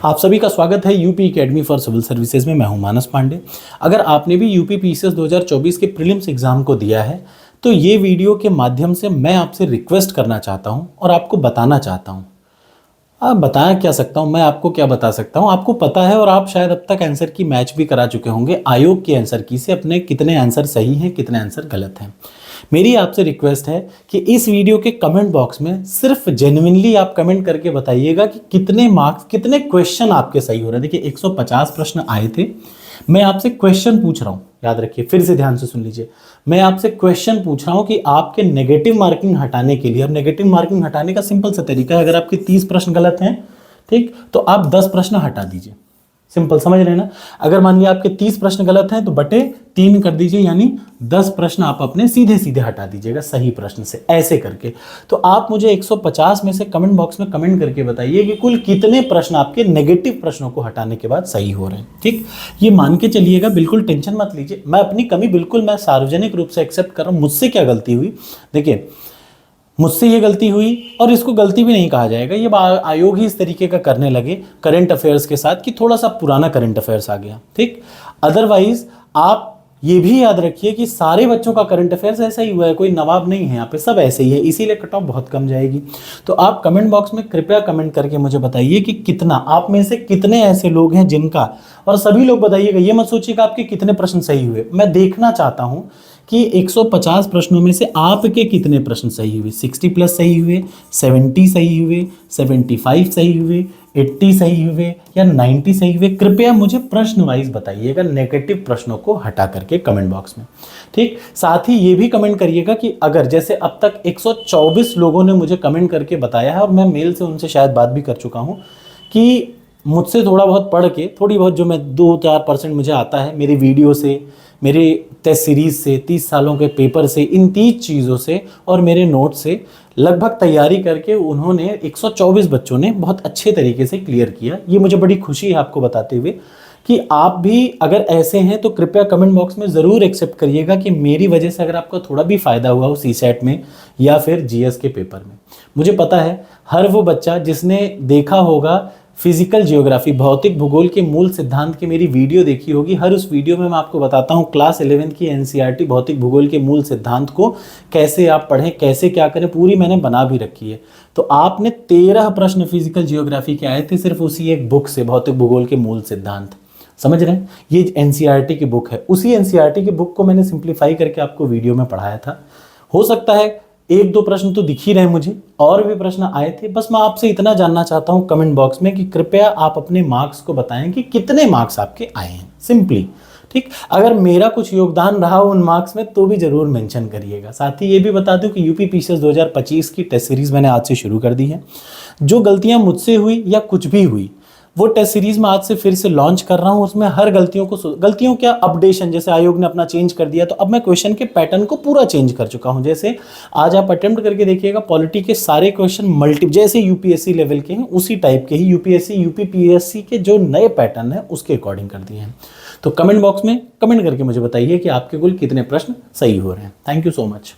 आप सभी का स्वागत है UP academy for civil services में। मैं हूं मानस पांडे। अगर आपने भी यूपी पीसीएस 2024 के प्रीलिम्स एग्जाम को दिया है तो ये वीडियो के माध्यम से मैं आपसे रिक्वेस्ट करना चाहता हूं और आपको बताना चाहता हूं। आप बता क्या सकता हूं, मैं आपको क्या बता सकता हूं, आपको पता है और आप शायद अब तक आंसर की मैच भी करा चुके होंगे आयोग की आंसर की से अपने कितने आंसर सही हैं कितने आंसर गलत हैं। मेरी आपसे रिक्वेस्ट है कि इस वीडियो के कमेंट बॉक्स में सिर्फ जेन्युइनली आप कमेंट करके बताइएगा कि कितने मार्क्स कितने क्वेश्चन आपके सही हो रहे हैं। देखिए 150 प्रश्न आए थे, मैं आपसे क्वेश्चन पूछ रहा हूं, याद रखिए, फिर से ध्यान से सुन लीजिए। मैं आपसे क्वेश्चन पूछ रहा हूं कि आपके नेगेटिव मार्किंग हटाने के लिए, अब नेगेटिव मार्किंग हटाने का सिंपल सा तरीका है, अगर आपके 30 प्रश्न गलत हैं, ठीक, तो आप 10 प्रश्न हटा दीजिए। सिंपल, समझ रहे हैं ना। अगर मान लिया आपके 30 प्रश्न गलत हैं तो बटे 3 कर दीजिए, यानी 10 प्रश्न आप अपने सीधे सीधे हटा दीजिएगा सही प्रश्न से, ऐसे करके। तो आप मुझे 150 में से कमेंट बॉक्स में कमेंट करके बताइए कि कुल कितने प्रश्न आपके नेगेटिव प्रश्नों को हटाने के बाद सही हो रहे हैं। ठीक, ये मान के चलिएगा, बिल्कुल टेंशन मत लीजिए। मैं अपनी कमी बिल्कुल मैं सार्वजनिक रूप से एक्सेप्ट कर रहा हूँ। मुझसे क्या गलती हुई, देखिए मुझसे ये गलती हुई और इसको गलती भी नहीं कहा जाएगा, ये आयोग ही इस तरीके का करने लगे करंट अफेयर्स के साथ कि थोड़ा सा पुराना करंट अफेयर्स आ गया। ठीक, अदरवाइज आप ये भी याद रखिए कि सारे बच्चों का करंट अफेयर्स ऐसा ही हुआ है, कोई नवाब नहीं है यहाँ पे, सब ऐसे ही है, इसीलिए कट ऑफ बहुत कम जाएगी। तो आप कमेंट बॉक्स में कृपया कमेंट करके मुझे बताइए कि कितना आप में से कितने ऐसे लोग हैं जिनका, और सभी लोग बताइएगा, ये मत सोचिएगा आपके कितने प्रश्न सही हुए। मैं देखना चाहता हूँ कि 150 प्रश्नों में से आपके कितने प्रश्न सही हुए। 60 प्लस सही हुए, 70 सही हुए, 75 सही हुए, 80 सही हुए या 90 सही हुए। कृपया मुझे प्रश्न वाइज बताइएगा, नेगेटिव प्रश्नों को हटा करके कमेंट बॉक्स में। ठीक, साथ ही ये भी कमेंट करिएगा कि अगर जैसे अब तक 124 लोगों ने मुझे कमेंट करके बताया है और मैं मेल से उनसे शायद बात भी कर चुका हूँ कि मुझसे थोड़ा बहुत पढ़ के, थोड़ी बहुत जो मैं 2-4% मुझे आता है मेरी वीडियो से, मेरे टेस्ट सीरीज़ से, 30 सालों के पेपर से, इन 30 चीज़ों से और मेरे नोट से लगभग तैयारी करके उन्होंने 124 बच्चों ने बहुत अच्छे तरीके से क्लियर किया। ये मुझे बड़ी खुशी है आपको बताते हुए कि आप भी अगर ऐसे हैं तो कृपया कमेंट बॉक्स में ज़रूर एक्सेप्ट करिएगा कि मेरी वजह से अगर आपको थोड़ा भी फ़ायदा हुआ हो सीसेट में या फिर जीएस के पेपर में। मुझे पता है हर वो बच्चा जिसने देखा होगा फिजिकल जियोग्राफी, भौतिक भूगोल के मूल सिद्धांत की मेरी वीडियो देखी होगी, हर उस वीडियो में मैं आपको बताता हूँ क्लास 11 की एनसीईआरटी भौतिक भूगोल के मूल सिद्धांत को कैसे आप पढ़ें, कैसे क्या करें, पूरी मैंने बना भी रखी है। तो आपने 13 प्रश्न फिजिकल जियोग्राफी के आए थे सिर्फ उसी एक बुक से, भौतिक भूगोल के मूल सिद्धांत। समझ रहे हैं, ये एनसीईआरटी की बुक है, उसी एनसीईआरटी की बुक को मैंने सिंप्लीफाई करके आपको वीडियो में पढ़ाया था। हो सकता है 1-2 प्रश्न तो दिख ही रहे मुझे, और भी प्रश्न आए थे। बस मैं आपसे इतना जानना चाहता हूं कमेंट बॉक्स में कि कृपया आप अपने मार्क्स को बताएं कि कितने मार्क्स आपके आए हैं, सिंपली। ठीक, अगर मेरा कुछ योगदान रहा हो उन मार्क्स में तो भी जरूर मेंशन करिएगा। साथ ही ये भी बता दूं कि यूपी पीसीएस 2025 की टेस्ट सीरीज मैंने आज से शुरू कर दी है। जो गलतियां मुझसे हुई या कुछ भी हुई वो टेस्ट सीरीज में आज से फिर से लॉन्च कर रहा हूं। उसमें हर गलतियों क्या अपडेशन, जैसे आयोग ने अपना चेंज कर दिया तो अब मैं क्वेश्चन के पैटर्न को पूरा चेंज कर चुका हूं। जैसे आज आप अटेम्प्ट करके देखिएगा, पॉलिटी के सारे क्वेश्चन मल्टी जैसे यूपीएससी लेवल के हैं उसी टाइप के ही यूपीएससी यूपीपीएससी के जो नए पैटर्न है उसके अकॉर्डिंग कर दिए हैं। तो कमेंट बॉक्स में कमेंट करके मुझे बताइए कि आपके कुल कितने प्रश्न सही हो रहे हैं। Thank you so much.